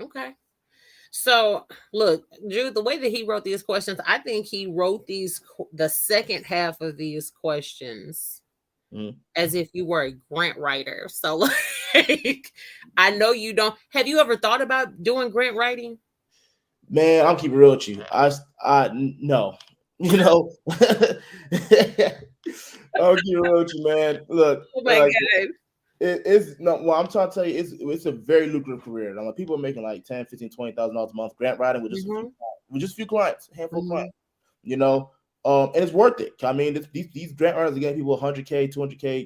Okay. So, look, Drew, the way that he wrote these questions, I think he wrote the second half of these questions Mm. as if you were a grant writer. So, like, I know you don't. Have you ever thought about doing grant writing? Man, I'll keep it real with you. No, you know, I'll keep it real with you, man. Look, Oh my like god. it's no. Well, I'm trying to tell you, it's a very lucrative career. Like, people are making like 10, 15, $20,000 a month grant writing with just a few, Mhm. clients, a handful of clients. Mhm. You know, and it's worth it. I mean, these grant writers are getting people 100K, 200K,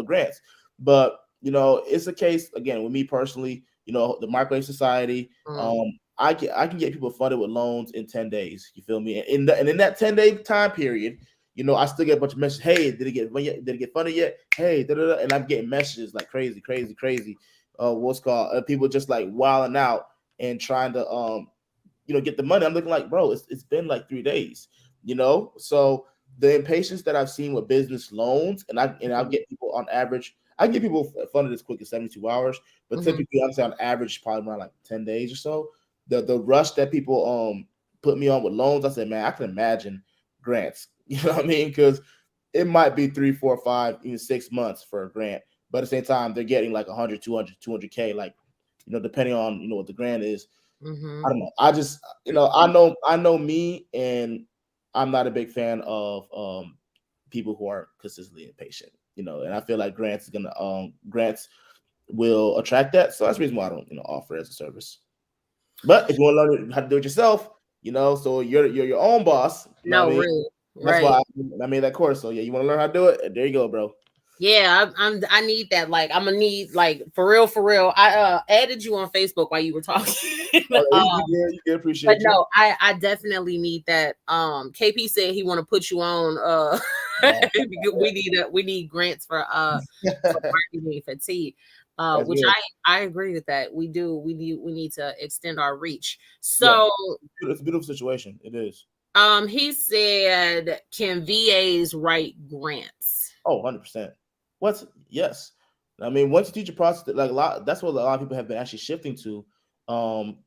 grants. But it's a case again with me personally. The Microwave Society. Mm. I can get people funded with loans in 10 days. You feel me? And in that 10-day time period, I still get a bunch of messages. Hey, did it get funded yet? Hey, da, da, da. And I'm getting messages like crazy, crazy, crazy. What's called people just like wilding out and trying to get the money. I'm looking like, bro, it's been like 3 days. So the impatience that I've seen with business loans, and I'll Mhm. get people on average. I can get people funded as quick as 72 hours, but Mhm. typically I'm saying on average probably around like 10 days or so. The rush that people put me on with loans, I said, man, I can imagine grants. You know what I mean? Because it might be 3, 4, 5, even 6 months for a grant, but at the same time they're getting like 100, 200, 200K, like depending on what the grant is. I Mhm. don't know. I just I know me, and I'm not a big fan of people who are consistently impatient. And I feel like grants will attract that. So that's the reason why I don't offer it as a service. But if you want to learn how to do it yourself, so you're your own boss. You know what I No, mean? really. That's Right. why I made that course. So yeah, you want to learn how to do it? There you go, bro. Yeah, I need that. Like, I'm gonna need, like, for real, for real. I added you on Facebook while you were talking. Oh, um, you but appreciate you. no, I definitely need that. KP said he want to put you on. Uh, We need grants for marketing fatigue. that's Which good. I agree with that. We do. We need to extend our reach. Yeah, So it's a beautiful situation. It is. he said, can VAs write grants? Oh, 100%. What's Yes. I mean, once you teach a process, like that's what a lot of people have been actually shifting to, um,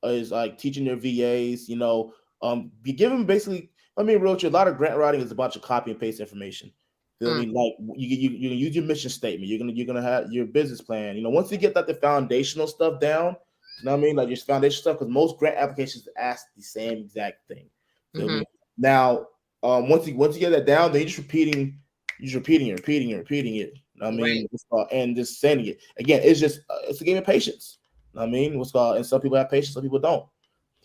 is like teaching their VAs. You give them basically. I mean, real true. A lot of grant writing is a bunch of copy and paste information. Feel Mm, me? Like you use your mission statement. You're gonna have your business plan. Once you get the foundational stuff down, you know what I mean, like your foundation stuff, because most grant applications ask the same exact thing. Feel mhm. me? Now, once you get that down, then you're repeating it. I Right. mean, and just saying it again. It's a game of patience. I mean, what's called, and some people have patience, some people don't.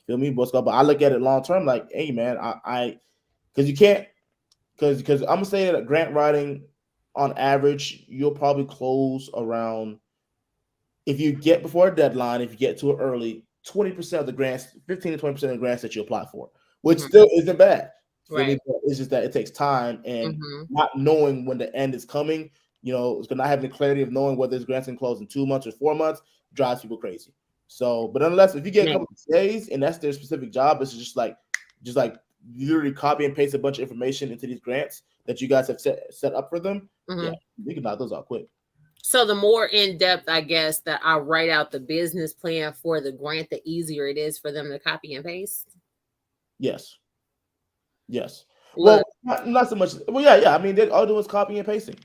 Feel me? What's called, but I look at it long term, like, hey, man, because you can't, because I'm gonna say that grant writing, on average, you'll probably close around, if you get before a deadline, if you get to it early, 20% of the grants, 15 to 20% of the grants that you apply for, which Mhm. still isn't bad. Feel Right. me? But it's just that it takes time, and Mhm. not knowing when the end is coming. It's not having the clarity of knowing whether this grant's can close in 2 months or 4 months drives people crazy. So, but nonetheless, if you get a Man. couple of days and that's their specific job, it's just like literally copy and paste a bunch of information into these grants that you guys have set up for them. Yeah, Mhm. you can knock those out quick. So the more in depth, I guess, that I write out the business plan for the grant, the easier it is for them to copy and paste. Yes. Yes. Look. Well, not so much. Well, yeah, yeah. I mean, they all do is copy and pasting,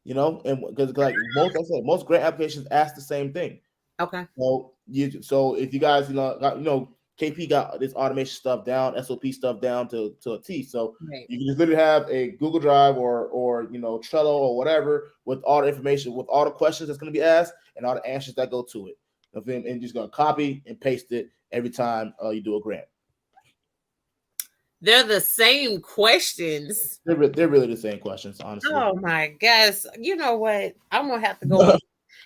and because like most grant applications ask the same thing. Okay. So if you guys, KP got this automation stuff down, SOP stuff down to a T. So Right. you can just literally have a Google Drive or Trello or whatever with all the information, with all the questions that's going to be asked and all the answers that go to it. And just gonna copy and paste it every time you do a grant. They're the same questions. They're really the same questions, honestly. Oh my gosh. You know what? I'm gonna have to go look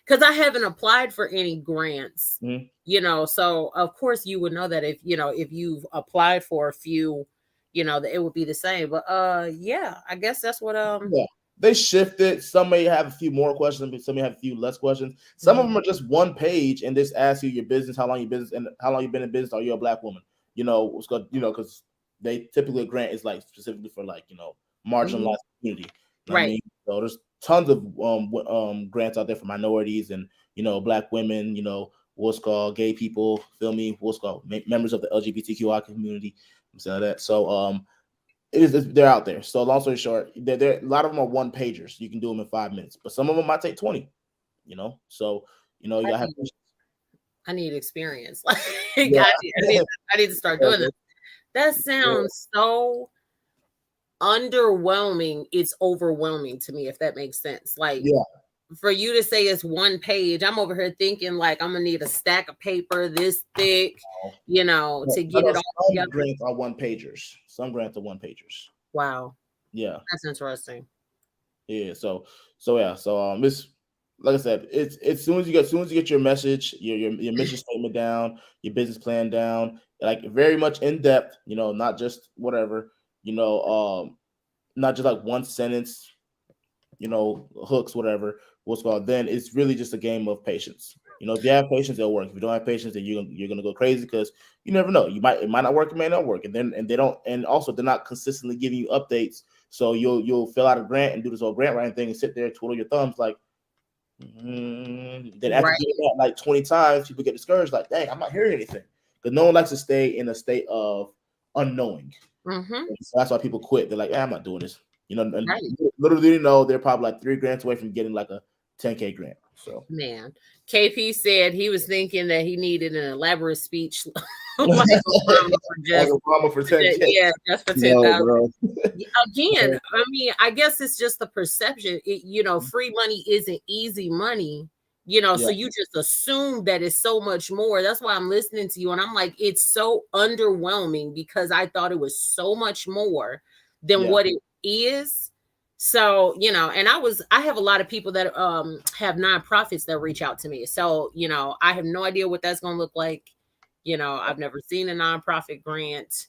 because I haven't applied for any grants. Mhm. So of course you would know that if you've applied for a few, that it would be the same. But yeah, I guess that's what Yeah. They shifted. Some may have a few more questions, but some may have a few less questions. Some of mhm. them are just one page and just ask you your business, how long you business, and how long you've been in business. Are you a black woman? What's called, because they typically a grant is like specifically for like Mhm. marginalized community. You know what I Right. mean, there's tons of grants out there for minorities and black women. what's called gay people, feel me, what's called members of the LGBTQI community, so that. So they're out there. So long story short, a lot of them are one pagers. You can do them in 5 minutes, but some of them might take 20. So you gotta have. I need experience. Like Yeah. I need to start doing that. That sounds so underwhelming. It's overwhelming to me, if that makes sense. Like, for you to say it's one page, I'm over here thinking like I'm gonna need a stack of paper this thick, to get it all together. Some grants are one pagers. Some grants are one pagers. Wow. Yeah, that's interesting. Yeah. So it's like I said, it's as soon as you get your message, your mission statement down, your business plan down, like very much in depth. Not just whatever. Not just like one sentence. Hooks, whatever. What's called. Then it's really just a game of patience. If you have patience, it'll work. If you don't have patience, then you're gonna go crazy because you never know. It might not work, it may not work, and they don't. And also, they're not consistently giving you updates. So you'll fill out a grant and do this whole grant writing thing and sit there twiddle your thumbs like. Then after doing that like 20 times, people get discouraged. Like, dang, I'm not hearing anything because no one likes to stay in a state of unknowing. So that's why people quit. They're like, I'm not doing this. Literally, they're probably like 3 grants away from getting like a 10K grant. So, man, KP said he was thinking that he needed an elaborate speech like Obama for 10K. Yeah, just for 10,000. Again, I mean, I guess it's just the perception. Free money isn't easy money. So you just assume that it's so much more. That's why I'm listening to you, and I'm like, it's so underwhelming because I thought it was so much more than what it is. So, and I have a lot of people that have nonprofits that reach out to me. So, I have no idea what that's going to look like. I've never seen a nonprofit grant.